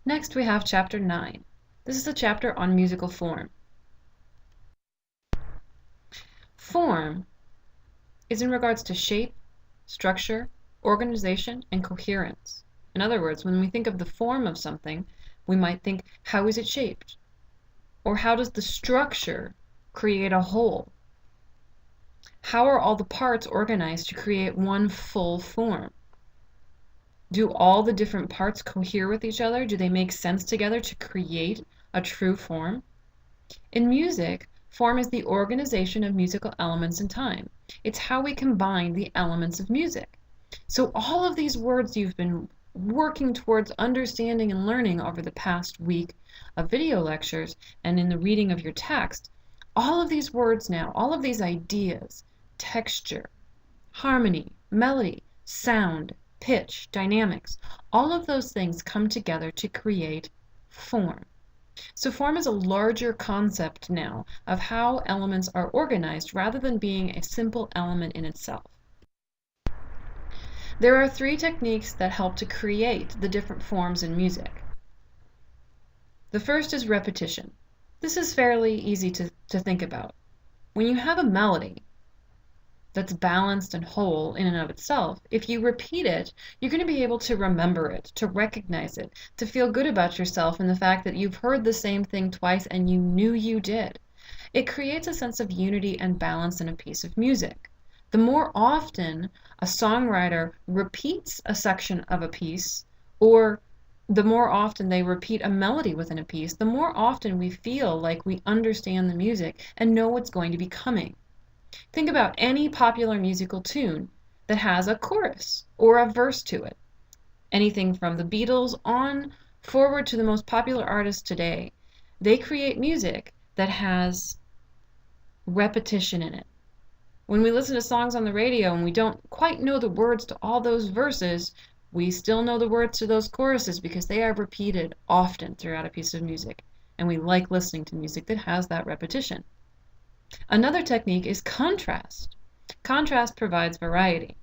Next we have chapter 9. This is a chapter on musical form. Form is in regards to shape, structure, organization, and coherence. In other words, when we think of the form of something, we might think, how is it shaped? Or how does the structure create a whole? How are all the parts organized to create one full form? Do all the different parts cohere with each other? Do they make sense together to create a true form? In music, form is the organization of musical elements in time. It's how we combine the elements of music. So all of these words you've been working towards understanding and learning over the past week of video lectures and in the reading of your text, all of these words now, all of these ideas, texture, harmony, melody, sound, pitch, dynamics, all of those things come together to create form. So form is a larger concept now of how elements are organized rather than being a simple element in itself. There are 3 techniques that help to create the different forms in music. The first is repetition. This is fairly easy to think about. When you have a melody that's balanced and whole in and of itself, if you repeat it, you're going to be able to remember it, to recognize it, to feel good about yourself and the fact that you've heard the same thing twice and you knew you did. It creates a sense of unity and balance in a piece of music. The more often a songwriter repeats a section of a piece, or the more often they repeat a melody within a piece, the more often we feel like we understand the music and know what's going to be coming. Think about any popular musical tune that has a chorus or a verse to it. Anything from the Beatles on forward to the most popular artists today, they create music that has repetition in it. When we listen to songs on the radio and we don't quite know the words to all those verses, we still know the words to those choruses because they are repeated often throughout a piece of music, and we like listening to music that has that repetition. Another technique is contrast. Contrast provides variety.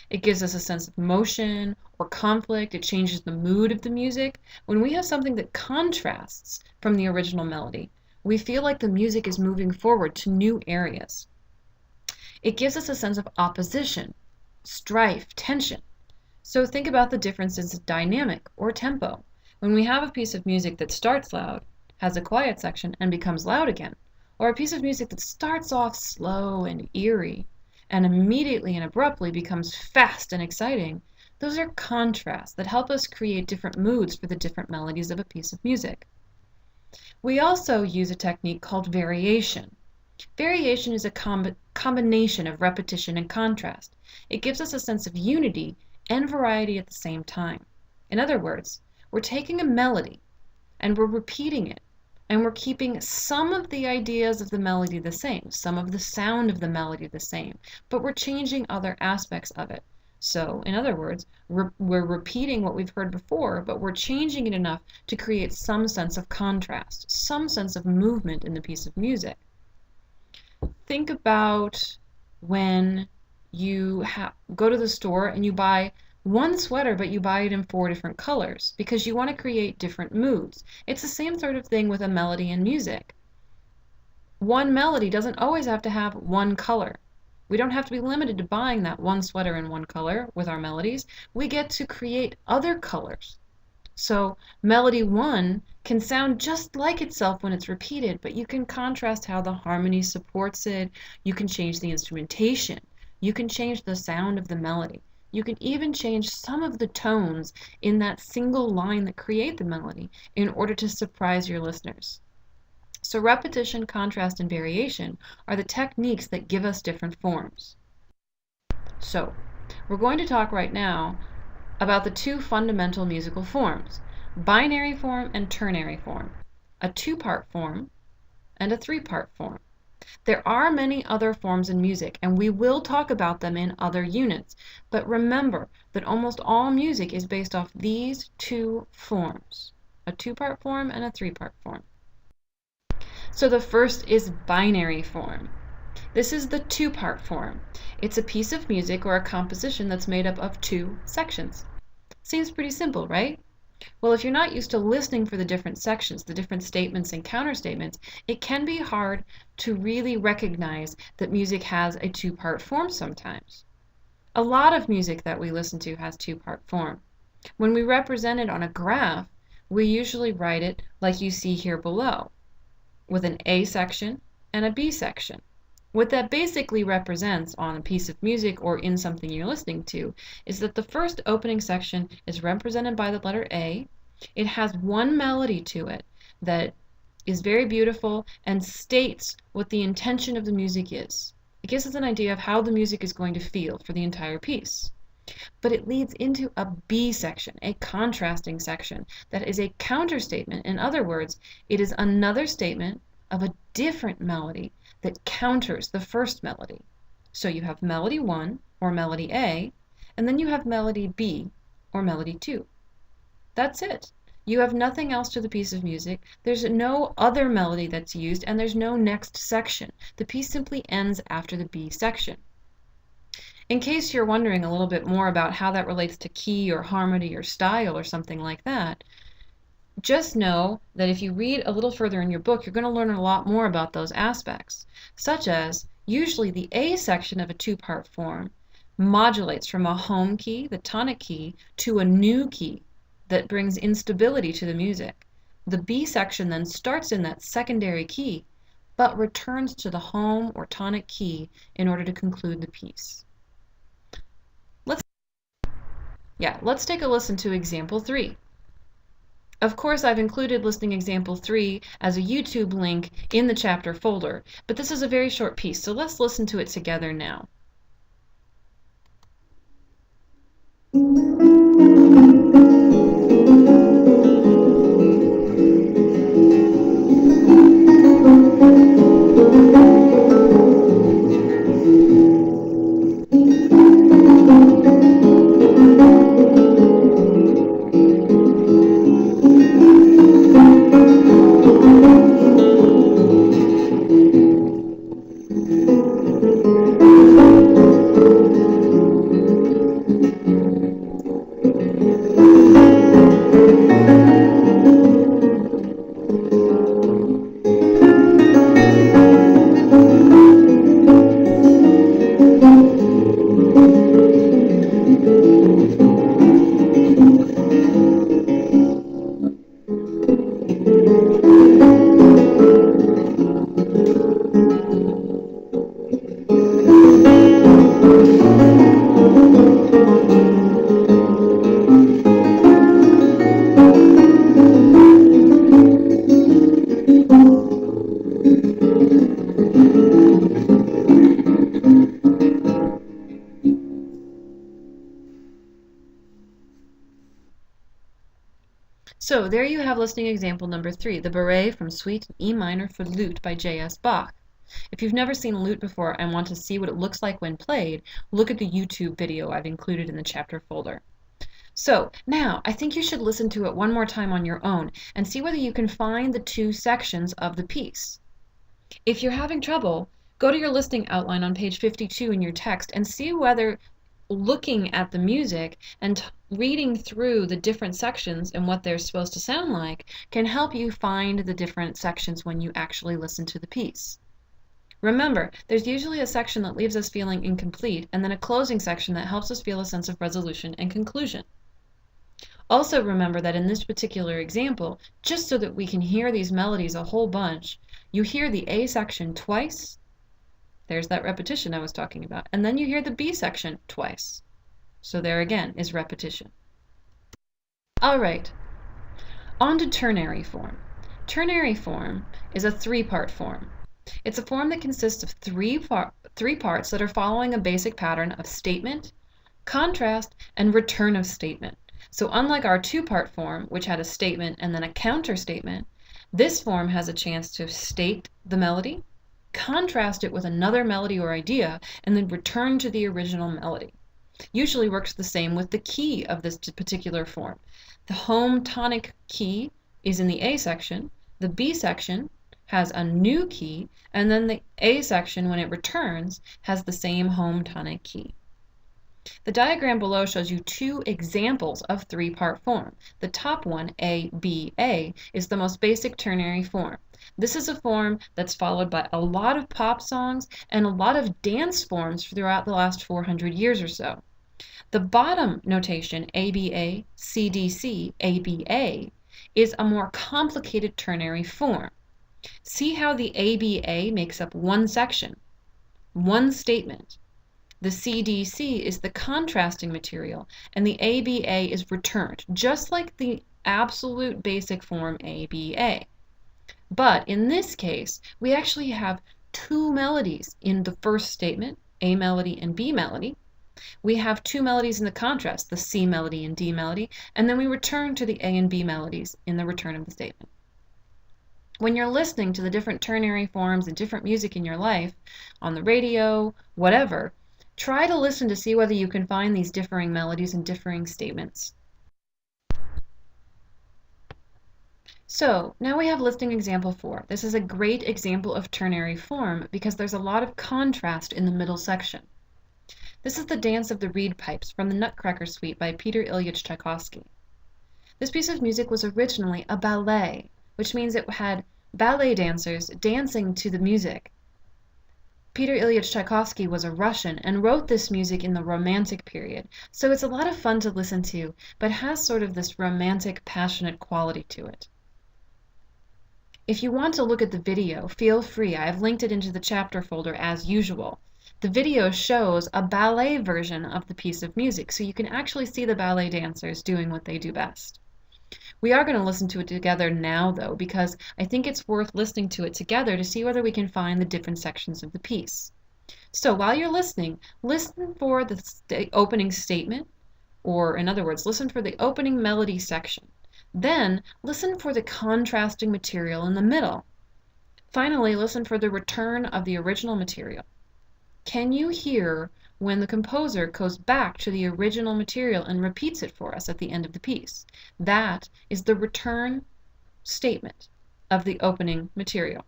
It gives us a sense of motion or conflict. It changes the mood of the music. When we have something that contrasts from the original melody, we feel like the music is moving forward to new areas. It gives us a sense of opposition, strife, tension. So think about the differences in dynamic or tempo. When we have a piece of music that starts loud, has a quiet section, and becomes loud again, or a piece of music that starts off slow and eerie and immediately and abruptly becomes fast and exciting, those are contrasts that help us create different moods for the different melodies of a piece of music. We also use a technique called variation. Variation is a combination of repetition and contrast. It gives us a sense of unity and variety at the same time. In other words, we're taking a melody and we're repeating it, and we're keeping some of the ideas of the melody the same, some of the sound of the melody the same, but we're changing other aspects of it. So, in other words, we're repeating what we've heard before, but we're changing it enough to create some sense of contrast, some sense of movement in the piece of music. Think about when you go to the store and you buy one sweater, but you buy it in 4 different colors because you want to create different moods. It's the same sort of thing with a melody in music. One melody doesn't always have to have one color. We don't have to be limited to buying that one sweater in one color with our melodies. We get to create other colors. So melody 1 can sound just like itself when it's repeated, but you can contrast how the harmony supports it. You can change the instrumentation. You can change the sound of the melody. You can even change some of the tones in that single line that create the melody in order to surprise your listeners. So repetition, contrast, and variation are the techniques that give us different forms. So we're going to talk right now about the 2 fundamental musical forms, binary form and ternary form, a 2-part form and a 3-part form. There are many other forms in music, and we will talk about them in other units, but remember that almost all music is based off these 2 forms, a 2-part form and a 3-part form. So the first is binary form. This is the 2-part form. It's a piece of music or a composition that's made up of 2 sections. Seems pretty simple, right? Well, if you're not used to listening for the different sections, the different statements and counterstatements, it can be hard to really recognize that music has a two-part form sometimes. A lot of music that we listen to has two-part form. When we represent it on a graph, we usually write it like you see here below, with an A section and a B section. What that basically represents on a piece of music or in something you're listening to is that the first opening section is represented by the letter A. It has one melody to it that is very beautiful and states what the intention of the music is. It gives us an idea of how the music is going to feel for the entire piece. But it leads into a B section, a contrasting section, that is a counterstatement. In other words, it is another statement of a different melody that counters the first melody. So you have melody 1, or melody A, and then you have melody B, or melody 2. That's it. You have nothing else to the piece of music. There's no other melody that's used, and there's no next section. The piece simply ends after the B section. In case you're wondering a little bit more about how that relates to key or harmony or style or something like that, just know that if you read a little further in your book, you're going to learn a lot more about those aspects, such as usually the A section of a two-part form modulates from a home key, the tonic key, to a new key that brings instability to the music. The B section then starts in that secondary key, but returns to the home or tonic key in order to conclude the piece. Let's take a listen to example 3. Of course, I've included listening example 3 as a YouTube link in the chapter folder, but this is a very short piece, so let's listen to it together now. So there you have listening example number 3, the Bourrée from Suite E minor for Lute by J.S. Bach. If you've never seen a lute before and want to see what it looks like when played, look at the YouTube video I've included in the chapter folder. So now I think you should listen to it one more time on your own and see whether you can find the two sections of the piece. If you're having trouble, go to your listening outline on page 52 in your text and see whether looking at the music and reading through the different sections and what they're supposed to sound like can help you find the different sections when you actually listen to the piece. Remember, there's usually a section that leaves us feeling incomplete and then a closing section that helps us feel a sense of resolution and conclusion. Also remember that in this particular example, just so that we can hear these melodies a whole bunch, you hear the A section twice. There's that repetition I was talking about. And then you hear the B section twice. So there again is repetition. All right, on to ternary form. Ternary form is a three-part form. It's a form that consists of three parts that are following a basic pattern of statement, contrast, and return of statement. So unlike our two-part form, which had a statement and then a counter statement, this form has a chance to state the melody, contrast it with another melody or idea, and then return to the original melody. Usually works the same with the key of this particular form. The home tonic key is in the A section, the B section has a new key, and then the A section, when it returns, has the same home tonic key. The diagram below shows you two examples of three-part form. The top one, A-B-A, is the most basic ternary form. This is a form that's followed by a lot of pop songs and a lot of dance forms throughout the last 400 years or so. The bottom notation, ABA, CDC, ABA, is a more complicated ternary form. See how the ABA makes up one section, one statement. The CDC is the contrasting material, and the ABA is returned, just like the absolute basic form ABA. But in this case, we actually have two melodies in the first statement, A melody and B melody. We have two melodies in the contrast, the C melody and D melody, and then we return to the A and B melodies in the return of the statement. When you're listening to the different ternary forms and different music in your life, on the radio, whatever, try to listen to see whether you can find these differing melodies and differing statements. So now we have listing example 4. This is a great example of ternary form because there's a lot of contrast in the middle section. This is the Dance of the Reed Pipes from the Nutcracker Suite by Peter Ilyich Tchaikovsky. This piece of music was originally a ballet, which means it had ballet dancers dancing to the music. Peter Ilyich Tchaikovsky was a Russian and wrote this music in the Romantic period, so it's a lot of fun to listen to, but has sort of this romantic, passionate quality to it. If you want to look at the video, feel free. I have linked it into the chapter folder as usual. The video shows a ballet version of the piece of music, so you can actually see the ballet dancers doing what they do best. We are going to listen to it together now, though, because I think it's worth listening to it together to see whether we can find the different sections of the piece. So while you're listening, listen for the opening statement, or in other words, listen for the opening melody section. Then listen for the contrasting material in the middle. Finally, listen for the return of the original material. Can you hear when the composer goes back to the original material and repeats it for us at the end of the piece? That is the return statement of the opening material.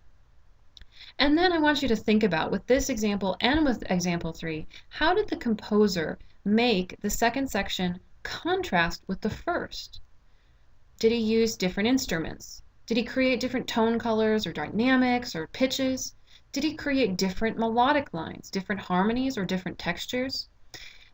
And then I want you to think about, with this example and with example 3, how did the composer make the second section contrast with the first? Did he use different instruments? Did he create different tone colors or dynamics or pitches? Did he create different melodic lines, different harmonies, or different textures?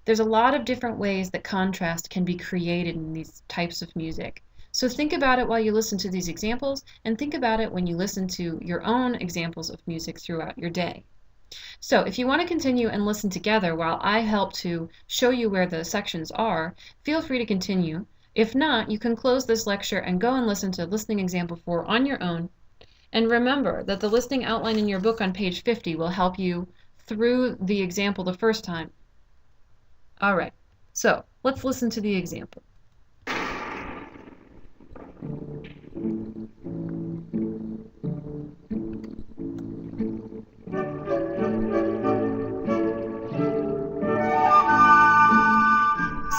There's a lot of different ways that contrast can be created in these types of music. So think about it while you listen to these examples, and think about it when you listen to your own examples of music throughout your day. So if you want to continue and listen together while I help to show you where the sections are, feel free to continue. If not, you can close this lecture and go and listen to listening example 4 on your own. And remember that the listening outline in your book on page 50 will help you through the example the first time. All right, so let's listen to the example.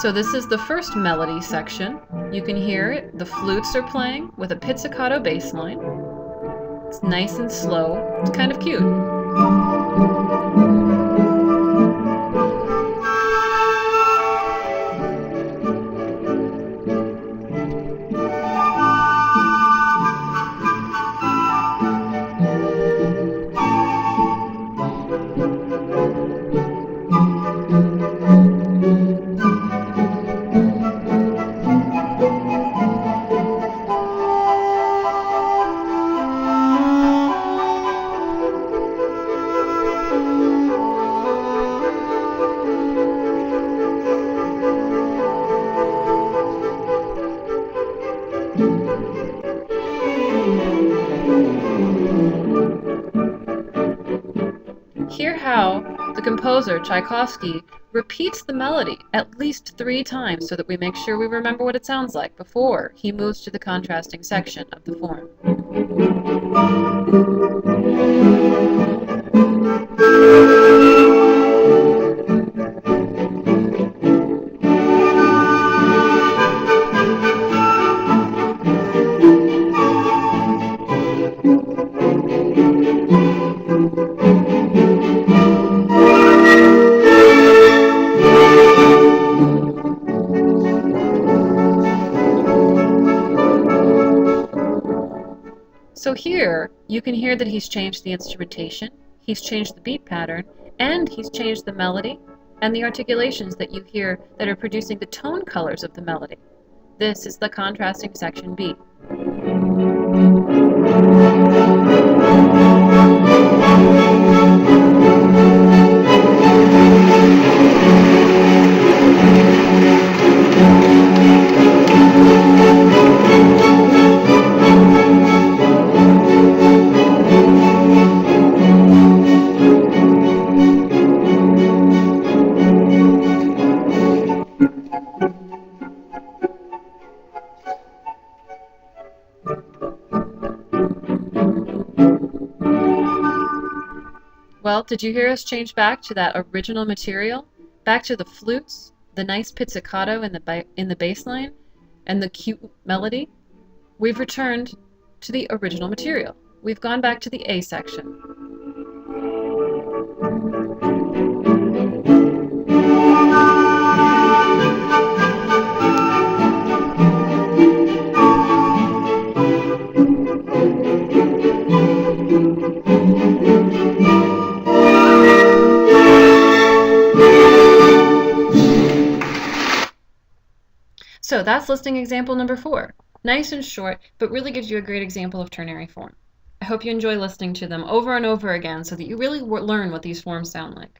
So this is the first melody section. You can hear it. The flutes are playing with a pizzicato bass line. It's nice and slow. It's kind of cute. Hear how the composer, Tchaikovsky, repeats the melody at least 3 times so that we make sure we remember what it sounds like before he moves to the contrasting section of the form. So here, you can hear that he's changed the instrumentation, he's changed the beat pattern, and he's changed the melody and the articulations that you hear that are producing the tone colors of the melody. This is the contrasting section B. Well, did you hear us change back to that original material? Back to the flutes, the nice pizzicato in the bass line, and the cute melody? We've returned to the original material. We've gone back to the A section. So that's listing example number 4. Nice and short, but really gives you a great example of ternary form. I hope you enjoy listening to them over and over again so that you really learn what these forms sound like.